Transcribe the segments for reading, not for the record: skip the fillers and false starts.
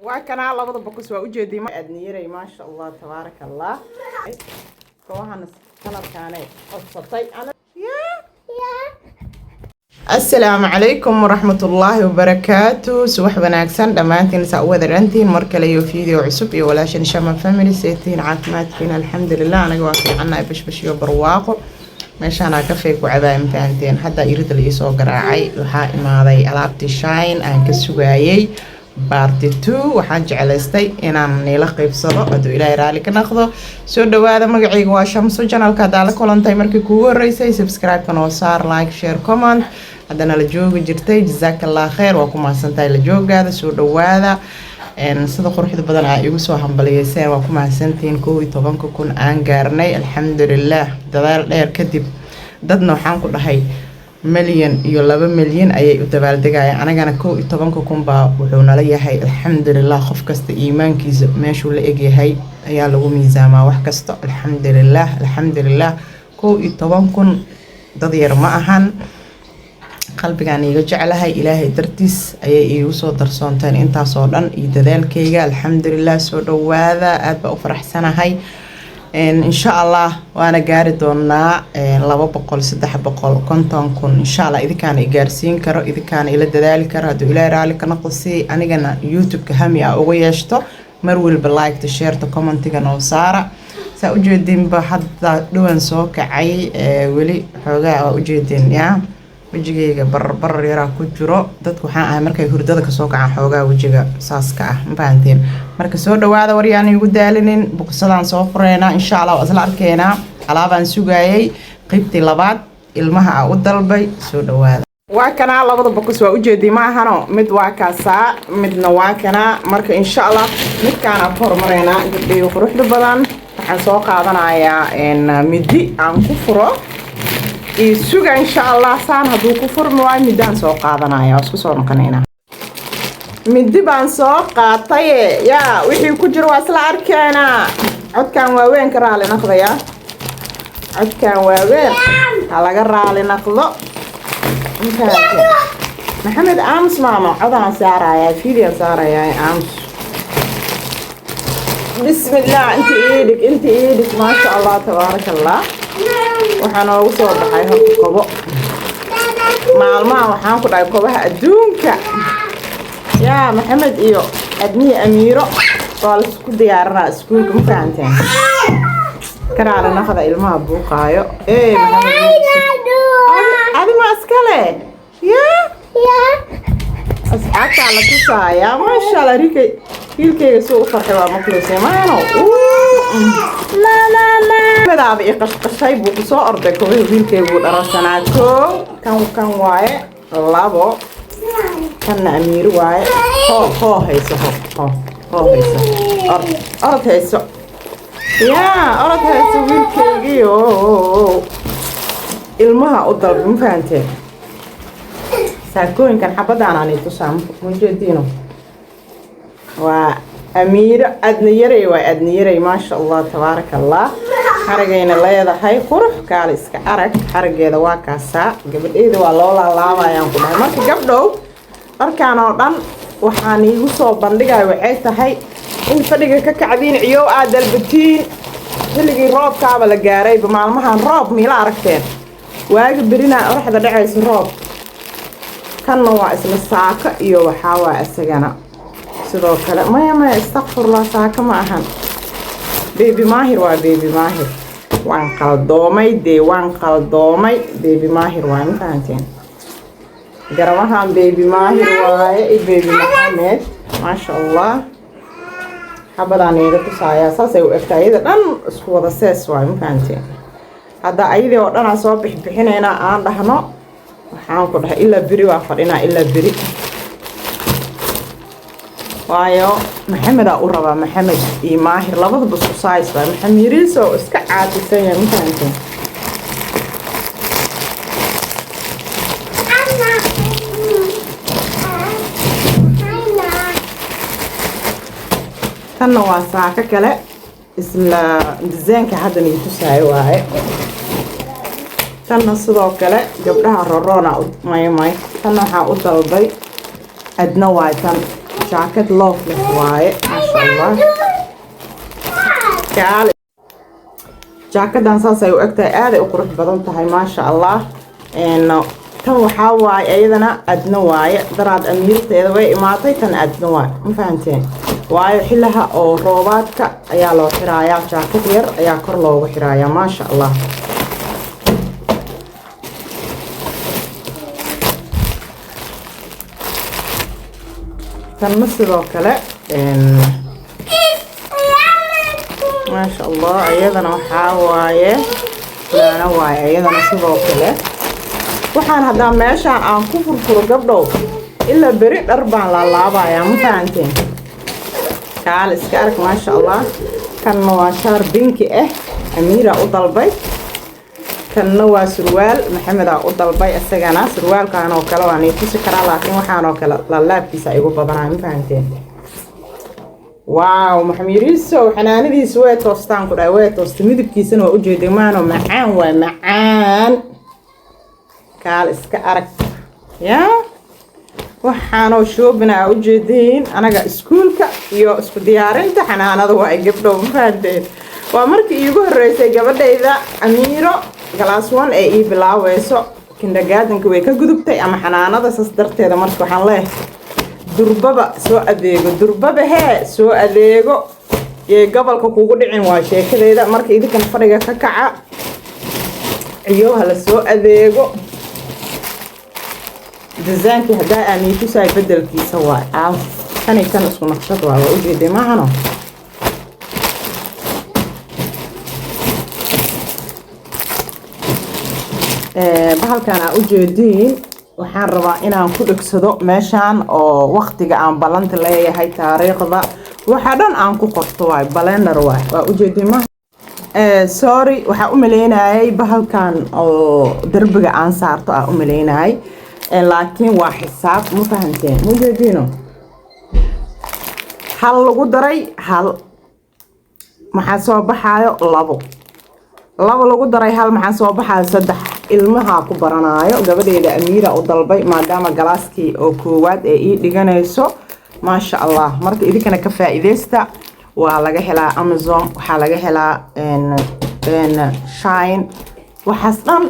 وكنا لبض بقص وأوجدي ما أدنيري ما شاء الله تبارك الله. كوهنا كنا كانت أبسطي أنا السلام عليكم ورحمة الله وبركاته. سوح بناكسن دمانتين سأوذ رنتين مركلي فيديو عصب ولا شن شما فاميلي سيتين عافمات فينا الحمد لله. أنا قواكي عنا بش يبرواقو ماشي أنا كفيك وعباية مفانتين حتى يريد اللي يسوق راعي وحائي ماضي ألابتي شاين أنك سوايي بارتي 2 waxaan jeclaystay inaan neela qaybsado adoo ilaahay raali ka noqdo. soo dhawaada magacayga waa Shamso channelka hada la kulantay markii kuugu horeysay subscribe kan oo saar like share comment hadana la jooga jirtay jazakallahu khair waa ku mahadsantahay la joogaada. soo dhawaada sida quruxda badan ay igu soo hambaliyeyseen waa ku mahadsantiin 12 kun aan gaarnay alxamdulillah. dadaal dheer kadib dadna waxaan ku dhahay مليون iyo 2 milyan ayay u dabaaldegayaan anagana 12 kun baa wuxuu nala yahay alxamdulillah. qof kasta iimaankiisa meeshuu la eg yahay ayaa lagu miisaamaa wax kasta alxamdulillah 12 kun dad yar ma ahan. qalbigaan iga jeclahay ilaahay dartiis ayay iigu soo darsoonteen intaas oo dhan iyo dadaalkayga alxamdulillah. soo dhawaada aad baa u faraxsanahay إن شاء الله وأنا قارد ونا لو بقول 350 كن إن شاء الله إذا كان إجارسين كرو إذا كان إلى ذلك كرو هذا إلى رالك نقصي أنا جنا يوتيوب كهمي أو يشتو مرول باللايك تشير تكومنت جنا وسارة سأوجدين بحد دوان سوك عي ولي حاجة أوجدين يا وجيجي بر يرا كجرو dadku waxaan ahay markay hurdada ka soo kacaan xoogaa wajiga saaska ah ma fahanteen. marka soo dhawaada wariyaan igu daalinin buqsadaan soo fureena insha Allah waa isla arkeena alaabaan sugaayay qeybtii labaad ilmaha u dalbay. soo dhawaada waa kana labada boqos waa u jeedii ma ahano mid waa kaasa midna waa kana marka insha Allah mid kaana hormareena gabdhiyo quruxda badan waxaan soo qaadanayaa midi aan ku furo isuga insha Allah saan haduu ku furmo waa midaan soo qaadanaya isku soo noqonayna midi baan soo qaatay ya wixii ku jiro waa isla arkeena. codkan waa weyn ka raali naqdaya codkan waa weyn laga raali naqdo maxamed aams maama codaan saaraya video saaraya aams bismillah inta iidik ma sha Allah tabarakallah. waxaan ugu soo baxay horta kobo maalmaha waxaan ku dhahay kobaha adduunka yaa maxamed iyo adniye amiiro waa la isku diyaarinaa iskuulka ma fahanteen karaala naqda ilmaha buuqaayo maxamed adi ma iskale yaa asxaabtaa la tusaaya maasha Allah wiilkayga soo u farxay waa makluusay maano madaaba i qashqashay buu kusoo orday koobay wiilkaygu dhararsanaa kan waaye labo kanna amiir waaye hoo hayso hayso orod hayso yaa orod hayso wiilkaygiyo ilmaha u dalba ma fahanteen. saakooyinkan xabadaan aanay tusaan mujeediino waa أميرة أدنيري وأدنيري ما شاء الله تبارك الله. حرقينا leedahay qurux kaalis ka arag xargeeda waa kaasa gabadheeda waa loo laalaabayaan ku dhahay. marka gabdhow dharkaan oo dhan waxaan iigu soo bandhigay waxay tahay in fadhiga ka kacdiin ciyo aad dalbatiin xilligii roobkaaba la gaaray maalmahan roob miila aragteen waaga berina oraxda dhacaysa roob kanna waa isla saaka iyo waxaa waa asagana sidoo kale ma astaghfirullah saaka ma ahan baby mahir waa baby mahir waan qaldoomay baby mahir waa ma fahanteen. garabahan baby mahir waaye baby Mohamed ma sha Allah xabadaan iga tusaaya saasay u egtaayada dhan isku wada sees waa ma fahanteen. hadda ayadii oo dhan soo bixinayna aan dhahno waxaan ku dhahay ila biri waa fadhina ila biri waayo maxamed aa u rabaa maxamed iyo maahir labadaba isku size waa maxamiriiso iska caadisan yahay ma fahanteen. tanna waa saaka kale isla dizaynka hadda nii tusaayo waaye. tanna sidoo kale gabdhaha roroona may tanna waxaa u dalbay adna waay tan jacket loof leh waaye maasha allah kaale jaakadan saasay u egtahay aaday u qurux badan tahay maasha allah tan waxaa waaye iyadana adna waaye daraad amiirteeda way imaatay tan adna waaye ma fahanteen waayo xilaha oo roobaadka ayaa loo xiraayaa jaakad yar ayaa kor loogu xiraayaa maasha allah tanna sidoo kale maasha allah iyadana waxaa waaye laana waaye iyadana sidoo kale waxaan haddaa meeshaan aan ku furfuro gabdhow ilaa beri dhar baan laalaabayaa ma fahanteen kaale iska arag maasha allah kanna waa shaar binki ah amiira u dalbay kanna waa surwaal maxamedaa u dalbay isagana surwaalkan oo kale waa neefisi karaa laakiin waxaan oo kale laalaabkiisa igu badanaa ma fahanteen waaw maxamiiriiso xanaanadiisa way toostaan ku dhahay way toosta midabkiisana waa ujeeday maano macaan waay macaan kaal iska arag yaa waxaanoo shoobina aa ujeediin anaga iskuulka iyo isku diyaarinta xanaanada waa gabdhow ma fahanteen waa markii iigu horreysay gabadhayda amiiro galaas 1 ee ii bilaaweyso kindergartenka way ka gudubtay ama xanaanada saas darteeda marka waxaan leeyahay durbaba soo adeego durbaba hee soo adeego ee gobolka kugu dhicin waa sheekadeeda marka idinkan fadhiga ka kaca iyo hala soo adeego design hadaa aan ku saay bedelkiisa waa kan isku naqshad waa ujeeday maahano bahalkan aan ujeediin waxaan rabaa inaan ku dhigsado meeshaan oo waqtiga aan balanta leeyahay taariikhda waxa dhan aan ku qorto waay balender waa ujeediin ma sorry waxa u maleynayay bahalkan oo darbiga aan saarto aan u maleynayay laakiin waa xisaab ma fahanteen ma ujeediino hal lagu daray hal maxaa soo baxaayo labo lagu daray hal maxaa soo baxaayo 3 ilmaha ku baranaayo gabadheeda amiira u dalbay maadaama galaaskii oo koowaad ee ii dhiganayso maasha allah marka idinkana ka faa'iideysta waa laga helaa Amazon waxa laga helaa shine waxaas dhan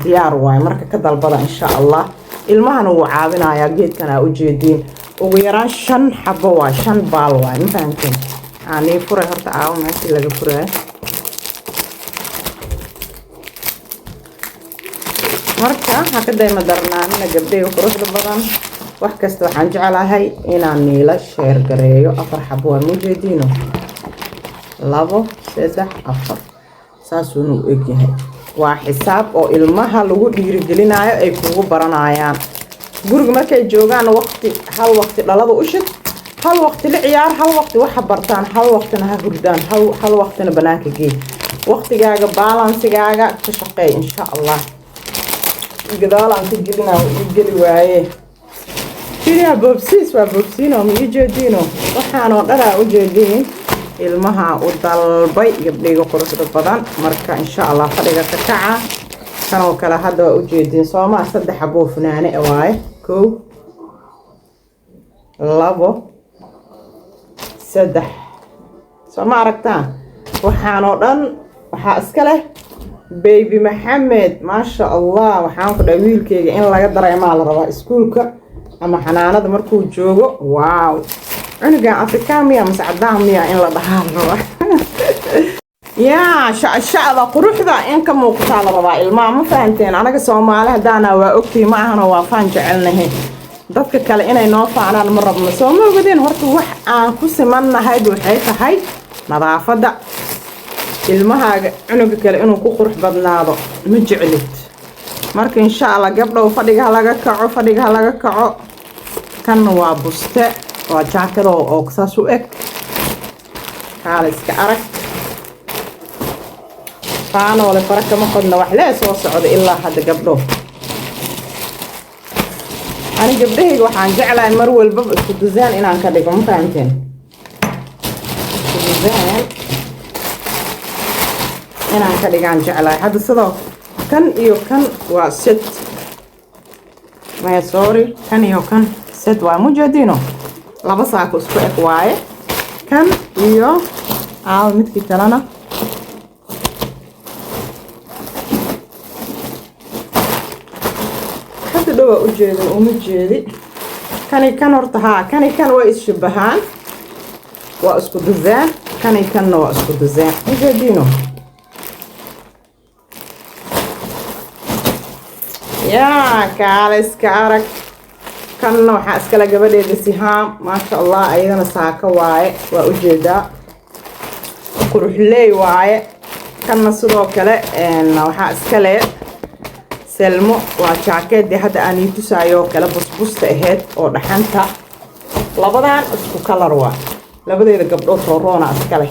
diyaar waay marka ka dalbada insha allah ilmahana wuu caawinayaa geedkan aa ujeediin ugu yaraan 5 xabo waa 5 baal waay ma fahanteen aanay furay horta aaw meeshii laga furay marka haka dayma darnaanina gabdhaha quruxda badan wax kasta waxaan jecelahay inaan niila share gareeyo 4 xabo waa mujeediino 2 3 4 saasuu u egyahay waa xisaab oo ilmaha lagu dhiirigelinayo ay kugu baranayaan guriga markay joogaan hal waqti dhalada u shid hal waqti la ciyaar hal waqti waxa bartaan hal waqtina ha hurdaan hal waqtina banaanka geey waqtigaaga balansigaaga ka shaqeey insha allah gadaal ku gelina geli waaye kiriya bobsis waa bobsino ma ujeediino waxaan oo dhan u jeediin ilmaha u dalbay gabdhiga quruxda badan marka insha allah fadhiga ka kaca kan oo kala hadda u jeediin Soomaa 3 xabo funaane waaye 1 2 3 Soomaa aragtaan waxaan oo dhan waxa iska leh baby Maxamed ma sha Allah waxaan ku dhahay wiilkeyga in laga dareemo la rabaa iskuulka ama xanaanada markuu joogo waaw aniga afrikaamiya mas'adaamiya in la dhahaan raba yaa shacada quruxda in ka muuqata la rabaa ilmaha ma fahanteen anaga Soomaali hadaana waa ogtii ma ahana waa faan jecelnahay dadka kale inay noo faanaan ma rabno Soomaa wadeen horta wax aan ku simanahay waxay tahay nadaafada ilmahaaga cunuga kale inuu ku qurux badnaado ma jeclid marka insha Allah gabdhow fadhiga laga kaco kan waa buste waa jaakad oo saas u eg kaal iska arag faano wala faraka ma qodna wax la soo socdo ilaa hadda gabdhow ani gabdhahayga waxaan jeclahay mar walba isku dizaan inaan ka dhigo ma fahanteen dizaan inaan ka dhigaan jeclahay hadda sidoo kan iyo kan waa set ma sorry kan iyo kan set waa mujeedino laba saako isku eg waaye kan iyo midkii kalena hadda dhawa u jeedo uma jeedi kani kan horta kani kan waa ishabahaan waa isku dizaan kani kanna waa isku dizaan ujeedino yaa kaaliska arag kanna waxaa iskala gabadheeda Sihaam maasha Allah ayadana saaka waaye waa u jeedaa quruxley waaye kanna sidoo kale waxaa iskale Selmo waa jaakad hadda aan ii tusaayo kala busbusta aheyd oo dhaxanta labadan isku color waa labadeeda gabdhood roona iskale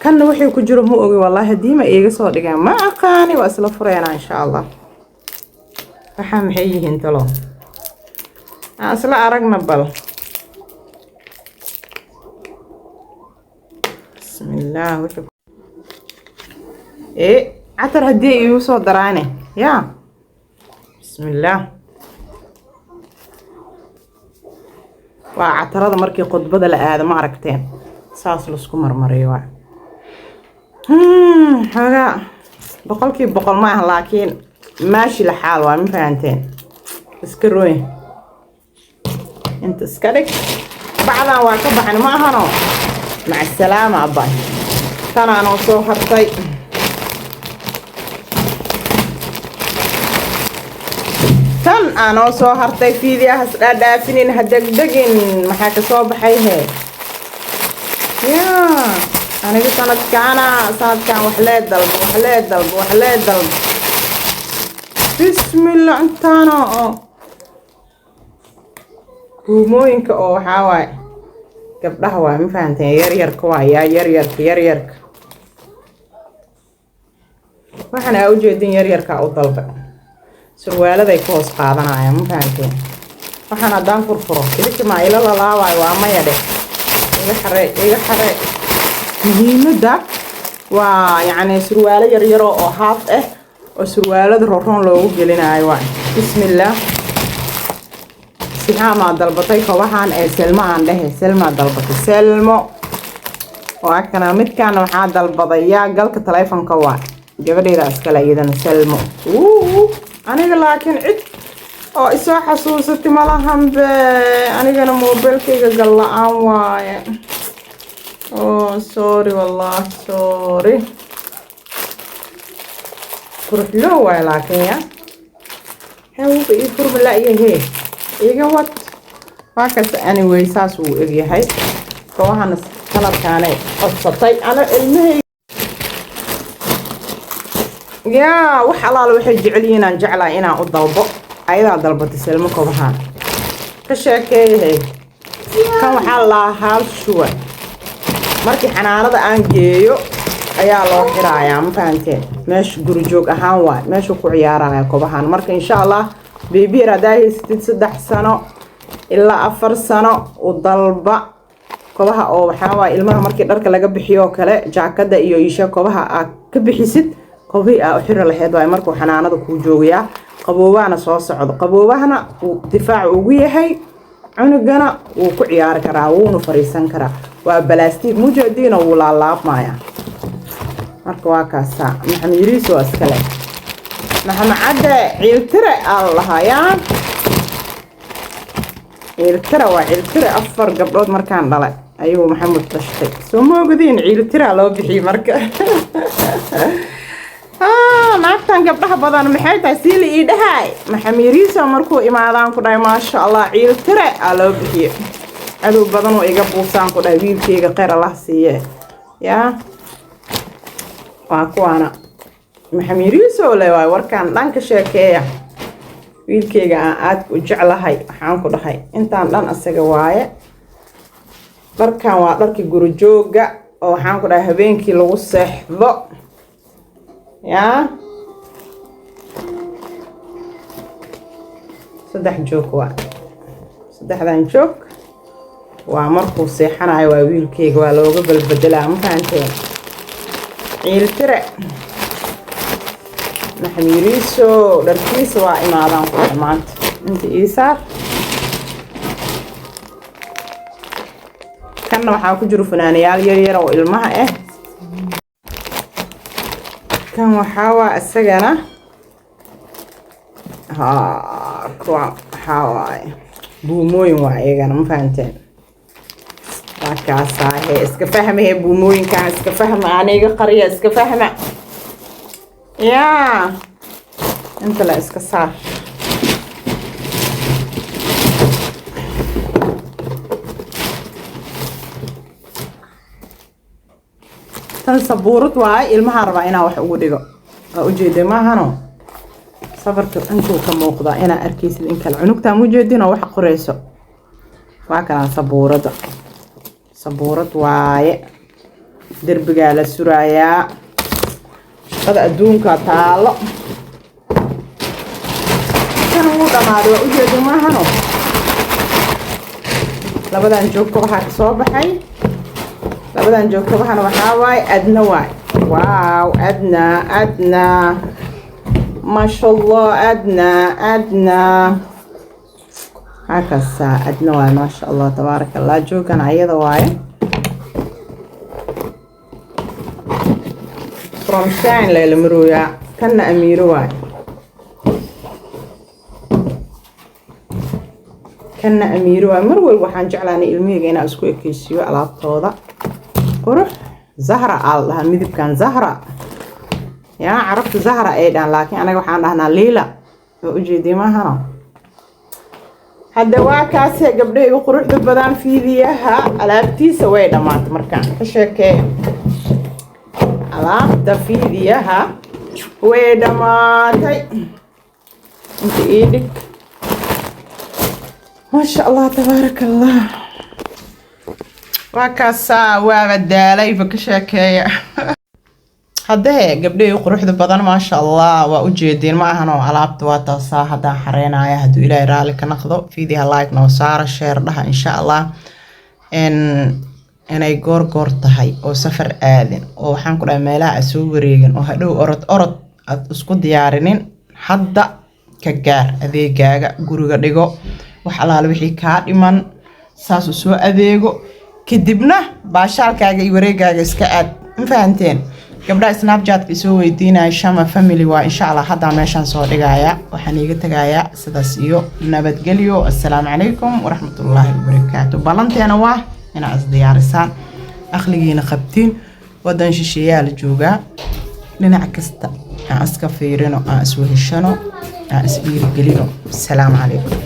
kanna wixii ku jiro ma ogi wallahi diima iiga soo dhigaan ma aqaani waa isla fureena insha Allah waxa maxay yihiin talo asla aragna bal bismillah catar hadii iigu soo daraane yaa bismillah waa catarada markii khudbada la aado ma aragteen saas la isku marmariyo waa haga boqolkiiba boqol ma aha laakiin ماشي لحال وما فهمتين اسكروي انت اسكرك بعدها واكبح انا ما هنو مع السلامة عباي كان انا وصوحر طيب كان انا وصوحر طيب في ذي دافنين هدقدقين محاك صوبحي هي يا انا قلت انا كان وحليت دلب بسم الله انتانا كوموينك او حاواي gabdhaha waa ma fahanteen yaryarka waa yaryarka waxaan u jeedin yaryarka u dalba surwaaladay ku hoos qaadanayaan ma fahanteen waxaan hadaan furfuro idinka ma ila laabay waa ma yadhe iga xare muhiimada waa yani surwaalo yaryar oo haaf ah oo surwaalada roon loogu gelinayo waa bismillah Sihaam dalbatay kobahan ee Selma aan dhahay Selma dalbatay Selmo waa kana midkaan waxaa dalbadaya galka telefoonka waa gabadheeda iskala iyadana Selmo aniga laakiin cid oo isoo xasuusatay malahan be anigana mobilkayga gal la'aan waaye sorry wallahi sorry kurxlo waa laakiin ya hawo ii furmala yahay iga wad wakas anyway saas uu egyahay kooxana kalarkaane codsatay ana ilmahay yaa wax alaal waxay jecel yihiin aan jeclaa inaan u dalbo ayadaa dalbatay Selmo kooxan ka sheekeeyay kan waxa la hal shuwa markii xanaanada aan geeyo ayaa loo xirayaa ma fahanteen meesha guri joog ahaan waa meesha ku ciyaaraya kooxan marka insha Allah بيبي رداي 3 سنة إلا 4 سنة وضلبة كوبها أو حاوى ilmaha markii dharka laga bixiyo kale jaakada iyo isha koobaha ka bixisid koobi xir lahayd way markuu xanaanada ku joogayaa qaboobaana soo socdo qaboobahana uu difaac ugu yahay cunugana uu ku ciyaar karaa wuuna fariisan karaa waa balaastig mujadiina uu laalaabmaya marka waa kaasa maxamed yiriiso askale maxamed cadde ciiltire allah yaan ciiltire waa ciiltire afar gabdhood markaan dhalay ayuu maxamed tashtay soo moogadiin ciiltire loo bixiyay marka naagtan gabdhaha badan maxay tahay siili ii dhahay maxamed yiriiso markuu imaadaan ku dhahay maasha Allah ciiltire loo bixiyay adow badan oo iga buusaan ku dhahay wiilkayga qeyr Allah siiye yaa waa kuwana maxamed yiriiso leeyahay warkaan dhanka sheekeeya wiilkayga aan aad u jeclahay waxaan ku dhahay intaan dhan asaga waaye dharkan waa dharkii guri jooga oo waxaan ku dhahay habeenkii lagu seexdo yaa saddex joog waa saddexdan joog waa markuu seexanayo waa wiilkayga waa looga balbedelaa ma fahanteen ciiltire maxamed yiriiso dharkiisa waa imaadaan ku maanta inta iisaar كان waxaa ku jiro fanaanayaal yar yar oo ilmaha ah kan waxa waa asagana buumooyin waa iyagana ma fahanteen kaasaahe iska fahmay buumooyinkan iska fahma aniga qariya iska fahma yaa inta la iska saar tan sabuurad waay ilmaha rabaa inaa wax ugu dhigo oo ujeeday maahano safarka intuu ka muuqda inaa arkaysid in kale cunugtaan u jeedinoo wax qorayso waa kana sabuurad waaye derbigaa la surayaa shaqada adduunka taalo kan ugu dhamaaday waa ujeeday maahano labadan joogto waxaa ka soo baxay labadan joogto waxana waxaa waaye adna waay waaw adna ما شاء الله أدنى هكذا أدنى ما شاء الله تبارك الله جو كان عيادة واي from shine للمرويا كان أمير واي كان أمير واي مروي وحن جعلاني المية جينا أسكو كيسيو على الطاولة وروح زهرة الله ميدب كان زهرة يا عرفت زهرة أيضا لكن أنا وحنا هنا ليلى وأجدي ما هنا هذا واكاس قبل يقرح بدان في ذيها ألابتي سوي دمات مركان كشكل ألابت في ذيها ويدماتي أنت إيدك ما شاء الله تبارك الله واكاسا وابدالي فكشكل haddee gabdhahay quruxda badan maasha Allah waa u jeedeen ma ahan oo alaabta waa taasaa hadaan xareenaya haduu Ilaahay raali ka noqdo fiidiha like noo saara share dhaha insha Allah inay goor tahay oo safar aadin oo waxaan ku dhahay meelaha soo wareegin oo hadhow orod aad isku diyaarinin hadda ka gaar adeegaaga guriga dhigo wax alaal wixii ka dhiman saas u soo adeego kadibna baashaalkaaga iyo wareegaaga iska aad ma fahanteen gabdhaha snapchat-ka soo weydiinaya Shama family waa insha Allah hadda meeshan soo dhigaya waxaan iga tagayaa sidaas iyo nabadgelyo assalaamu calaykum waraxmatullaahi wabarakaatuh balanteena waa ina as diyaarisaan akhligiina qabtiin wadan shisheeyaal jooga dhinac kasta aan iska fiirino aan is weheshano aan is dhiirigelino assalaamu calaykum